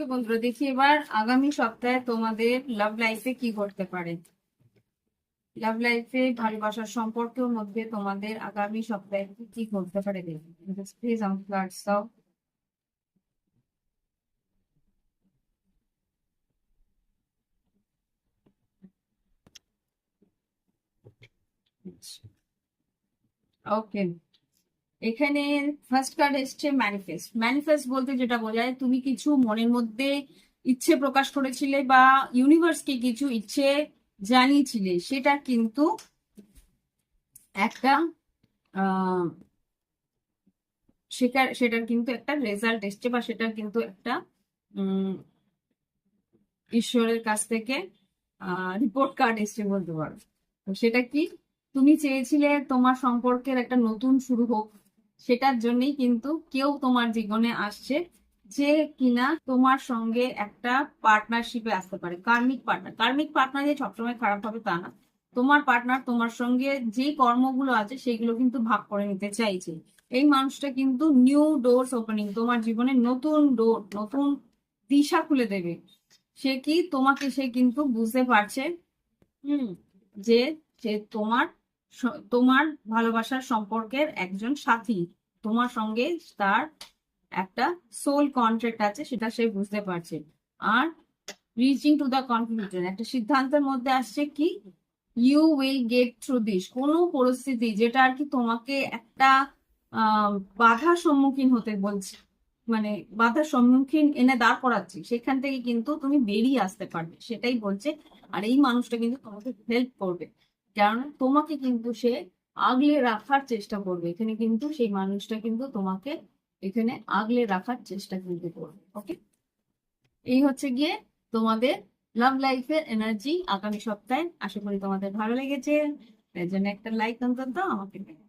তো বন্ধুরা দেখি এবার আগামী সপ্তাহে তোমাদের লাভ লাইফে কি ঘটতে পারে। লাভ লাইফে ভালোবাসার সম্পর্কের মধ্যে তোমাদের আগামী সপ্তাহে কি কি ঘটতে পারে দেখি। প্লিজ আমাকে কার্ডস দাও। ওকে, এখানে ফার্স্ট কার্ড এসছে ম্যানিফেস্ট। ম্যানিফেস্ট বলতে যেটা বোঝায় তুমি কিছু মনের মধ্যে ইচ্ছে প্রকাশ করেছিলে বা ইউনিভার্সকে কিছু ইচ্ছে জানিয়েছিলে, সেটা কিন্তু একটা আহ সেটার কিন্তু একটা রেজাল্ট এসছে বা সেটার কিন্তু একটা উম ঈশ্বরের কাছ থেকে রিপোর্ট কার্ড এসছে বলতে পারো। তো সেটা কি, তুমি চেয়েছিলে তোমার সম্পর্কের একটা নতুন শুরু হোক, সেটার জন্যই কিন্তু কেউ তোমার জীবনে আসছে যে কিনা তোমার সঙ্গে একটা পার্টনারশিপে আসতে পারে। কার্মিক পার্টনার যে সবসময় খারাপ হবে তা না। তোমার পার্টনার তোমার সঙ্গে যে কর্মগুলো আছে সেগুলো কিন্তু ভাগ করে নিতে চাইছে। এই মানুষটা কিন্তু নিউ ডোরস ওপেনিং, তোমার জীবনে নতুন ডোর, নতুন দিশা খুলে দেবে। সে কি তোমাকে, সে কিন্তু বুঝতে পারছে হুম যে যে তোমার ভালোবাসার সম্পর্কের একজন সাথী, তোমার সঙ্গে তার একটা সোল কন্ট্রাক্ট আছে, সেটা সে বুঝতে পারছে। আর রিচিং টু দ্য কনক্লুশন, একটা সিদ্ধান্তের মধ্যে আসছে কি, you will get through this. কোনো পরিস্থিতি যেটা আর কি তোমাকে একটা আহ বাধার সম্মুখীন হতে বলছে, মানে বাধার সম্মুখীন এনে দাঁড় করাচ্ছি, সেখান থেকে কিন্তু তুমি বেরিয়ে আসতে পারবে, সেটাই বলছে। আর এই মানুষটা কিন্তু তোমাকে হেল্প করবে, কারণ তোমাকে কিন্তু সে আগলে রাখার চেষ্টা করবে। এখানে কিন্তু সেই মানুষটা কিন্তু তোমাকে এখানে আগলে রাখার চেষ্টা কিন্তু করবে। ওকে, এই হচ্ছে গিয়ে তোমাদের লাভ লাইফের এনার্জি আগামী সপ্তাহে। আশা করি তোমাদের ভালো লেগেছে, এর জন্য একটা লাইক অন্তত আমাকে দেবে।